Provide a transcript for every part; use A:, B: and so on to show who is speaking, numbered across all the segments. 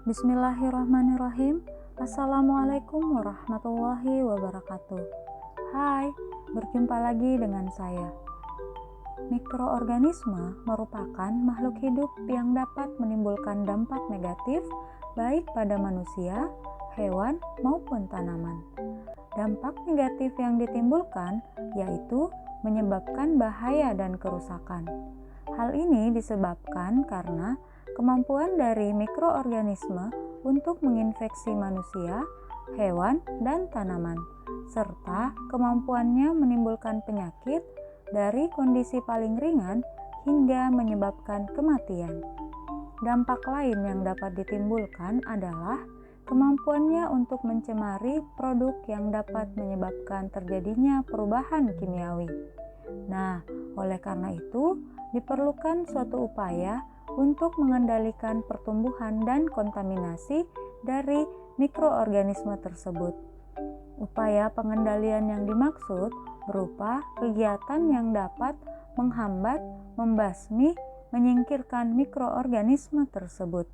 A: Bismillahirrahmanirrahim. Assalamualaikum warahmatullahi wabarakatuh. Hai, berjumpa lagi dengan saya. Mikroorganisme merupakan makhluk hidup yang dapat menimbulkan dampak negatif baik pada manusia, hewan, maupun tanaman. Dampak negatif yang ditimbulkan yaitu menyebabkan bahaya dan kerusakan. Hal ini disebabkan karena kemampuan dari mikroorganisme untuk menginfeksi manusia, hewan, dan tanaman, serta kemampuannya menimbulkan penyakit dari kondisi paling ringan hingga menyebabkan kematian. Dampak lain yang dapat ditimbulkan adalah kemampuannya untuk mencemari produk yang dapat menyebabkan terjadinya perubahan kimiawi. Nah, oleh karena itu, diperlukan suatu upaya untuk mengendalikan pertumbuhan dan kontaminasi dari mikroorganisme tersebut. Upaya pengendalian yang dimaksud berupa kegiatan yang dapat menghambat, membasmi, menyingkirkan mikroorganisme tersebut.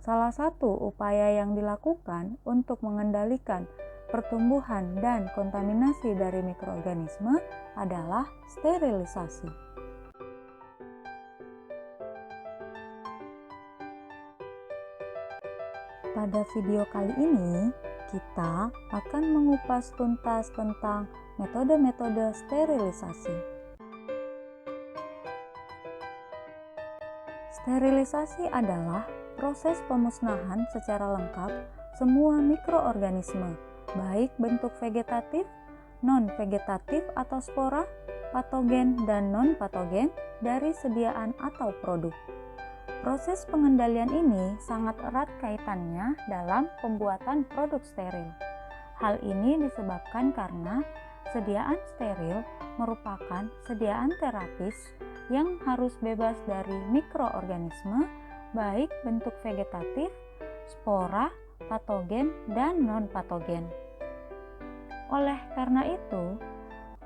A: Salah satu upaya yang dilakukan untuk mengendalikan pertumbuhan dan kontaminasi dari mikroorganisme adalah sterilisasi. Pada video kali ini, kita akan mengupas tuntas tentang metode-metode sterilisasi. Sterilisasi adalah proses pemusnahan secara lengkap semua mikroorganisme, baik bentuk vegetatif, non-vegetatif atau spora, patogen dan non-patogen dari sediaan atau produk. Proses pengendalian ini sangat erat kaitannya dalam pembuatan produk steril. Hal ini disebabkan karena sediaan steril merupakan sediaan terapis yang harus bebas dari mikroorganisme, baik bentuk vegetatif, spora, patogen, dan non-patogen. Oleh karena itu,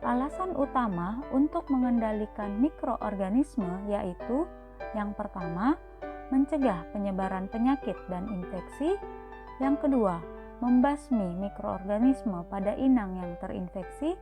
A: alasan utama untuk mengendalikan mikroorganisme yaitu yang pertama, mencegah penyebaran penyakit dan infeksi. Yang kedua, membasmi mikroorganisme pada inang yang terinfeksi.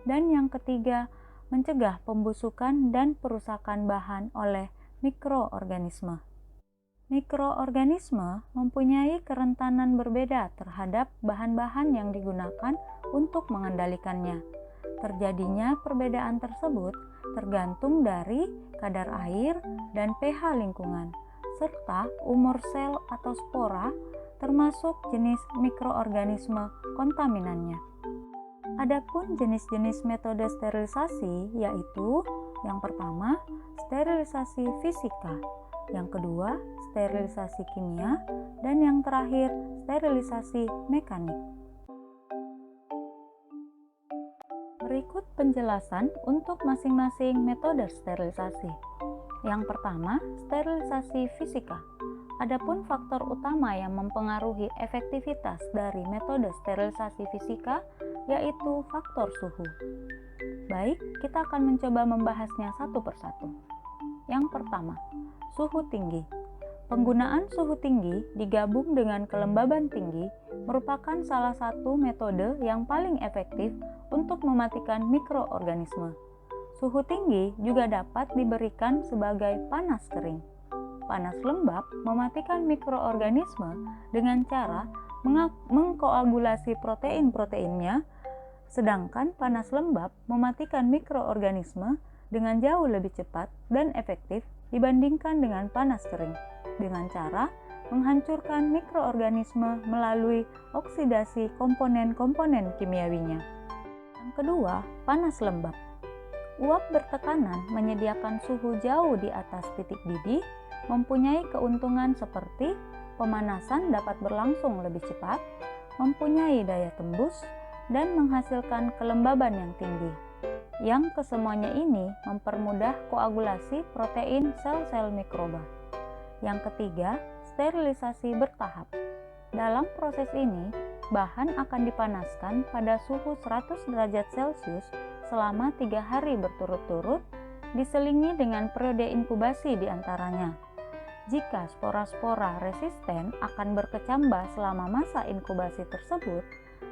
A: Dan yang ketiga, mencegah pembusukan dan perusakan bahan oleh mikroorganisme. Mikroorganisme mempunyai kerentanan berbeda terhadap bahan-bahan yang digunakan untuk mengendalikannya. Terjadinya perbedaan tersebut tergantung dari kadar air dan pH lingkungan, serta umur sel atau spora, termasuk jenis mikroorganisme kontaminannya. Adapun jenis-jenis metode sterilisasi yaitu yang pertama, sterilisasi fisika, yang kedua, sterilisasi kimia, dan yang terakhir, sterilisasi mekanik. Berikut penjelasan untuk masing-masing metode sterilisasi. Yang pertama, sterilisasi fisika. Adapun faktor utama yang mempengaruhi efektivitas dari metode sterilisasi fisika yaitu faktor suhu. Baik, kita akan mencoba membahasnya satu persatu. Yang pertama, suhu tinggi. Penggunaan suhu tinggi digabung dengan kelembaban tinggi merupakan salah satu metode yang paling efektif untuk mematikan mikroorganisme. Suhu tinggi juga dapat diberikan sebagai panas kering. Panas lembab mematikan mikroorganisme dengan cara mengkoagulasi protein-proteinnya, sedangkan panas lembab mematikan mikroorganisme dengan jauh lebih cepat dan efektif dibandingkan dengan panas kering, dengan cara menghancurkan mikroorganisme melalui oksidasi komponen-komponen kimiawinya. Yang kedua, panas lembab. Uap bertekanan menyediakan suhu jauh di atas titik didih, mempunyai keuntungan seperti pemanasan dapat berlangsung lebih cepat, mempunyai daya tembus, dan menghasilkan kelembaban yang tinggi. Yang kesemuanya ini mempermudah koagulasi protein sel-sel mikroba. Yang ketiga, sterilisasi bertahap. Dalam proses ini, bahan akan dipanaskan pada suhu 100 derajat Celcius selama 3 hari berturut-turut, diselingi dengan periode inkubasi di antaranya. Jika spora-spora resisten akan berkecambah selama masa inkubasi tersebut,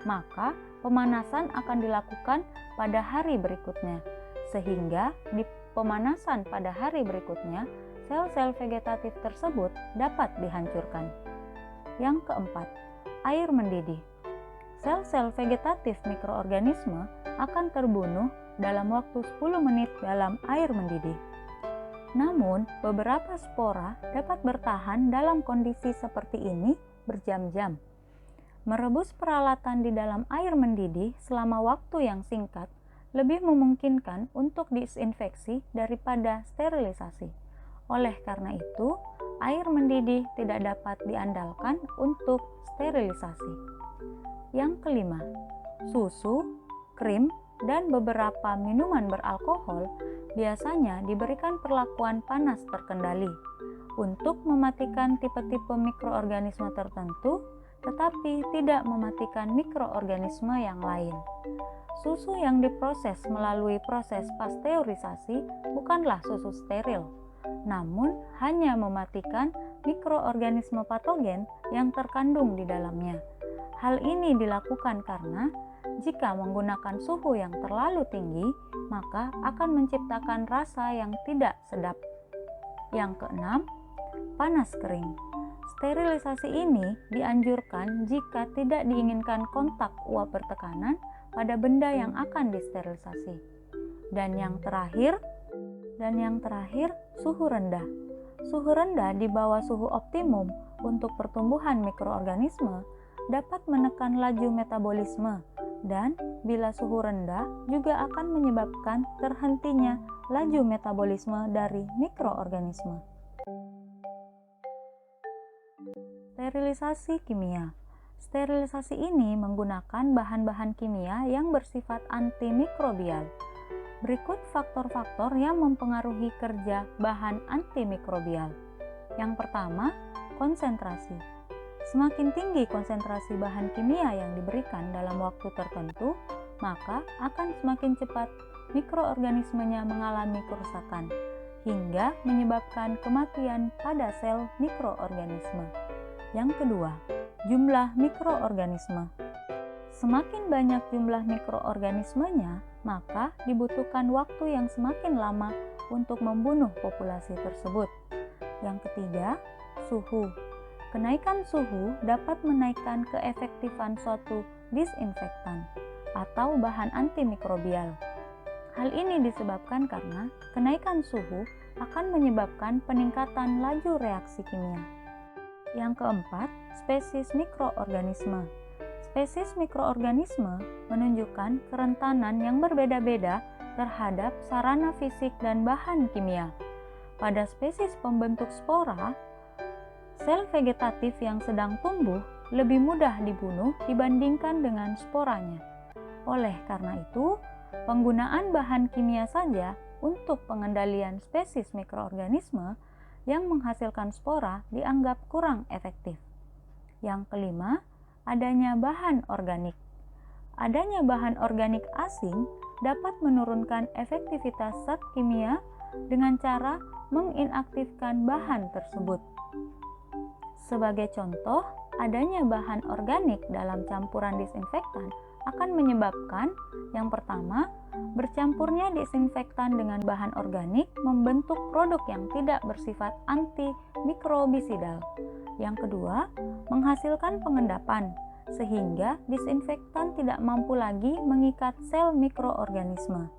A: maka pemanasan akan dilakukan pada hari berikutnya, sehingga di pemanasan pada hari berikutnya, sel-sel vegetatif tersebut dapat dihancurkan. Yang keempat, air mendidih. Sel-sel vegetatif mikroorganisme akan terbunuh dalam waktu 10 menit dalam air mendidih. Namun, beberapa spora dapat bertahan dalam kondisi seperti ini berjam-jam. Merebus peralatan di dalam air mendidih selama waktu yang singkat lebih memungkinkan untuk disinfeksi daripada sterilisasi. Oleh karena itu, air mendidih tidak dapat diandalkan untuk sterilisasi. Yang kelima, susu, krim, dan beberapa minuman beralkohol biasanya diberikan perlakuan panas terkendali untuk mematikan tipe-tipe mikroorganisme tertentu, tetapi tidak mematikan mikroorganisme yang lain. Susu yang diproses melalui proses pasteurisasi bukanlah susu steril, namun hanya mematikan mikroorganisme patogen yang terkandung di dalamnya. Hal ini dilakukan karena jika menggunakan suhu yang terlalu tinggi, maka akan menciptakan rasa yang tidak sedap. Yang keenam, panas kering. Sterilisasi ini dianjurkan jika tidak diinginkan kontak uap bertekanan pada benda yang akan disterilisasi. Dan yang terakhir, suhu rendah. Suhu rendah di bawah suhu optimum untuk pertumbuhan mikroorganisme dapat menekan laju metabolisme, dan bila suhu rendah juga akan menyebabkan terhentinya laju metabolisme dari mikroorganisme. Sterilisasi kimia. Sterilisasi ini menggunakan bahan-bahan kimia yang bersifat antimikrobial. Berikut faktor-faktor yang mempengaruhi kerja bahan antimikrobial. Yang pertama, konsentrasi. Semakin tinggi konsentrasi bahan kimia yang diberikan dalam waktu tertentu, maka akan semakin cepat mikroorganismenya mengalami kerusakan, hingga menyebabkan kematian pada sel mikroorganisme. Yang kedua, jumlah mikroorganisme. Semakin banyak jumlah mikroorganismenya, maka dibutuhkan waktu yang semakin lama untuk membunuh populasi tersebut. Yang ketiga, suhu. Kenaikan suhu dapat menaikkan keefektifan suatu disinfektan atau bahan antimikrobial. Hal ini disebabkan karena kenaikan suhu akan menyebabkan peningkatan laju reaksi kimia. Yang keempat, spesies mikroorganisme. Spesies mikroorganisme menunjukkan kerentanan yang berbeda-beda terhadap sarana fisik dan bahan kimia. Pada spesies pembentuk spora, sel vegetatif yang sedang tumbuh lebih mudah dibunuh dibandingkan dengan sporanya. Oleh karena itu, penggunaan bahan kimia saja untuk pengendalian spesies mikroorganisme yang menghasilkan spora dianggap kurang efektif. Yang kelima, adanya bahan organik. Adanya bahan organik asing dapat menurunkan efektivitas zat kimia dengan cara menginaktifkan bahan tersebut. Sebagai contoh, adanya bahan organik dalam campuran disinfektan akan menyebabkan yang pertama, bercampurnya disinfektan dengan bahan organik membentuk produk yang tidak bersifat antimikrobisidal. Yang kedua, menghasilkan pengendapan sehingga disinfektan tidak mampu lagi mengikat sel mikroorganisme.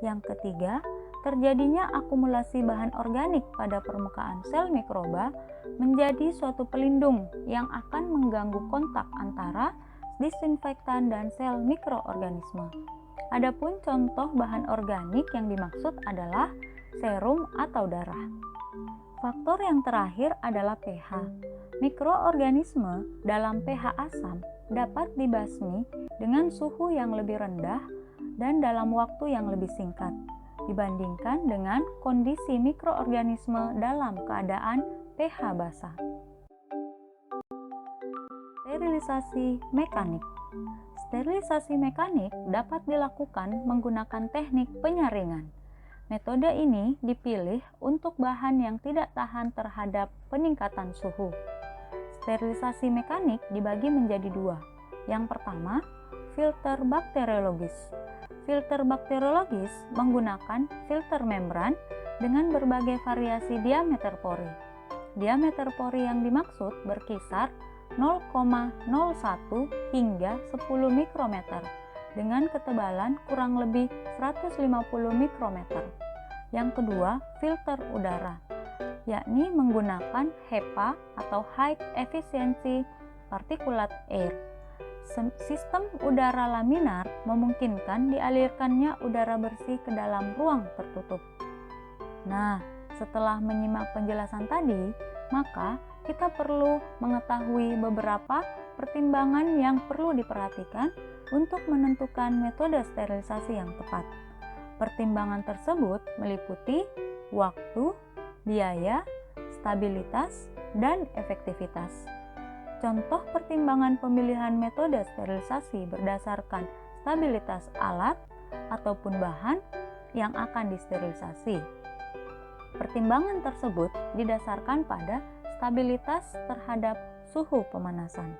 A: Yang ketiga, terjadinya akumulasi bahan organik pada permukaan sel mikroba menjadi suatu pelindung yang akan mengganggu kontak antara disinfektan dan sel mikroorganisme. Adapun contoh bahan organik yang dimaksud adalah serum atau darah. Faktor yang terakhir adalah pH. Mikroorganisme dalam pH asam dapat dibasmi dengan suhu yang lebih rendah dan dalam waktu yang lebih singkat dibandingkan dengan kondisi mikroorganisme dalam keadaan pH basah. Sterilisasi mekanik. Sterilisasi mekanik dapat dilakukan menggunakan teknik penyaringan. Metode ini dipilih untuk bahan yang tidak tahan terhadap peningkatan suhu. Sterilisasi mekanik dibagi menjadi dua. Yang pertama, filter bakteriologis. Filter bakteriologis menggunakan filter membran dengan berbagai variasi diameter pori. Diameter pori yang dimaksud berkisar 0,01 hingga 10 mikrometer dengan ketebalan kurang lebih 150 mikrometer. Yang kedua, filter udara, yakni menggunakan HEPA atau High Efficiency Particulate Air. Sistem udara laminar memungkinkan dialirkannya udara bersih ke dalam ruang tertutup. Nah, setelah menyimak penjelasan tadi, maka kita perlu mengetahui beberapa pertimbangan yang perlu diperhatikan untuk menentukan metode sterilisasi yang tepat. Pertimbangan tersebut meliputi waktu, biaya, stabilitas, dan efektivitas. Contoh pertimbangan pemilihan metode sterilisasi berdasarkan stabilitas alat ataupun bahan yang akan disterilisasi. Pertimbangan tersebut didasarkan pada stabilitas terhadap suhu pemanasan.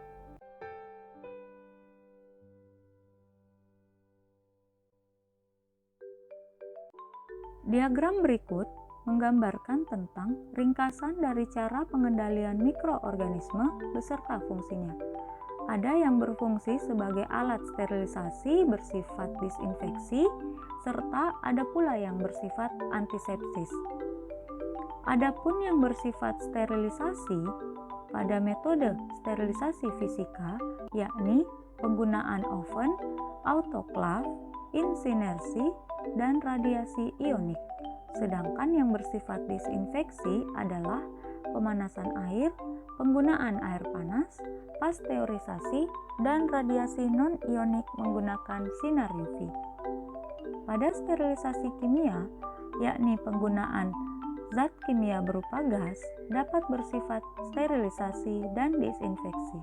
A: Diagram berikut menggambarkan tentang ringkasan dari cara pengendalian mikroorganisme beserta fungsinya. Ada yang berfungsi sebagai alat sterilisasi bersifat disinfeksi, serta ada pula yang bersifat antisepsis. Adapun yang bersifat sterilisasi pada metode sterilisasi fisika, yakni penggunaan oven, autoklaf, insinersi, dan radiasi ionik. Sedangkan yang bersifat disinfeksi adalah pemanasan air, penggunaan air panas, pasteurisasi, dan radiasi non-ionik menggunakan sinar UV. Pada sterilisasi kimia, yakni penggunaan zat kimia berupa gas, dapat bersifat sterilisasi dan disinfeksi.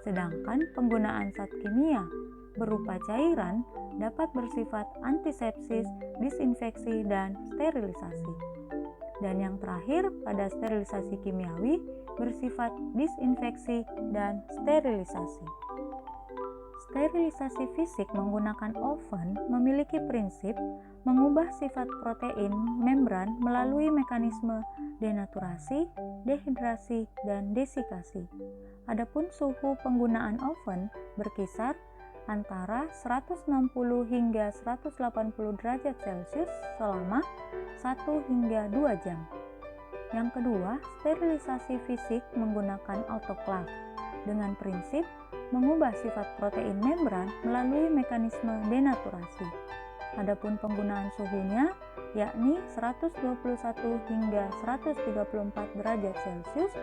A: Sedangkan penggunaan zat kimia berupa cairan dapat bersifat antisepsis, disinfeksi, dan sterilisasi. Dan yang terakhir, pada sterilisasi kimiawi bersifat disinfeksi dan sterilisasi. Sterilisasi fisik menggunakan oven memiliki prinsip mengubah sifat protein membran melalui mekanisme denaturasi, dehidrasi, dan desikasi. Adapun suhu penggunaan oven berkisar antara 160 hingga 180 derajat Celcius selama 1 hingga 2 jam. Yang kedua, sterilisasi fisik menggunakan autoklaf dengan prinsip mengubah sifat protein membran melalui mekanisme denaturasi. Adapun penggunaan suhunya yakni 121 hingga 134 derajat Celcius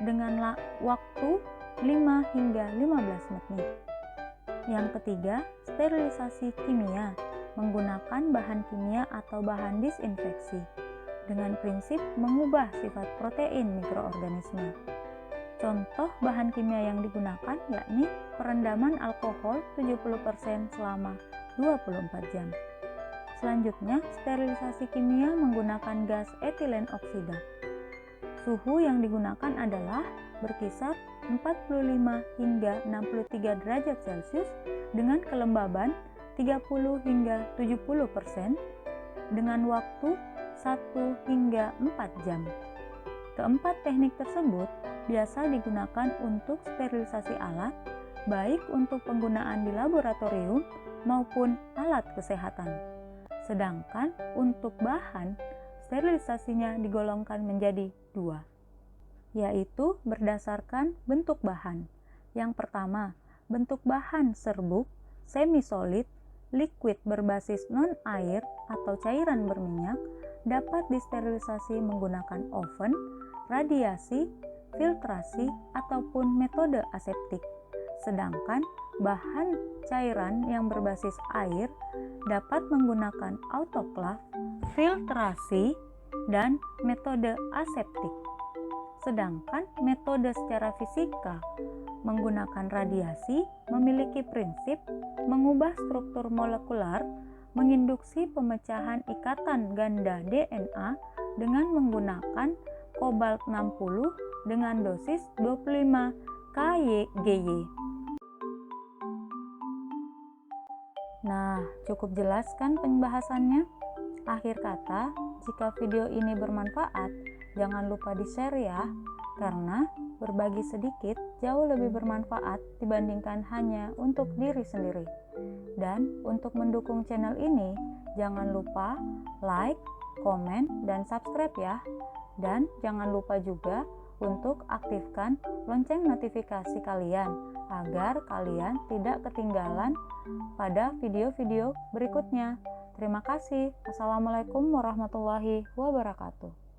A: dengan waktu 5 hingga 15 menit. Yang ketiga, sterilisasi kimia menggunakan bahan kimia atau bahan disinfeksi dengan prinsip mengubah sifat protein mikroorganisme. Contoh bahan kimia yang digunakan yakni perendaman alkohol 70% selama 24 jam. Selanjutnya, sterilisasi kimia menggunakan gas etilen oksida. Suhu yang digunakan adalah berkisar 45 hingga 63 derajat Celcius dengan kelembaban 30 hingga 70% dengan waktu 1 hingga 4 jam. Keempat teknik tersebut biasa digunakan untuk sterilisasi alat, baik untuk penggunaan di laboratorium maupun alat kesehatan. Sedangkan untuk bahan, sterilisasinya digolongkan menjadi 2, yaitu berdasarkan bentuk bahan. Yang pertama, bentuk bahan serbuk, semi-solid, liquid berbasis non-air atau cairan berminyak dapat disterilisasi menggunakan oven, radiasi, filtrasi, ataupun metode aseptik. Sedangkan bahan cairan yang berbasis air dapat menggunakan autoklaf, filtrasi, dan metode aseptik. Sedangkan metode secara fisika menggunakan radiasi memiliki prinsip mengubah struktur molekular menginduksi pemecahan ikatan ganda DNA dengan menggunakan kobalt 60 dengan dosis 25 kGy. Nah, cukup jelas kan pembahasannya? Akhir kata, jika video ini bermanfaat, jangan lupa di-share ya, karena berbagi sedikit jauh lebih bermanfaat dibandingkan hanya untuk diri sendiri. Dan untuk mendukung channel ini, jangan lupa like, komen, dan subscribe ya. Dan jangan lupa juga untuk aktifkan lonceng notifikasi kalian agar kalian tidak ketinggalan pada video-video berikutnya. Terima kasih. Assalamualaikum warahmatullahi wabarakatuh.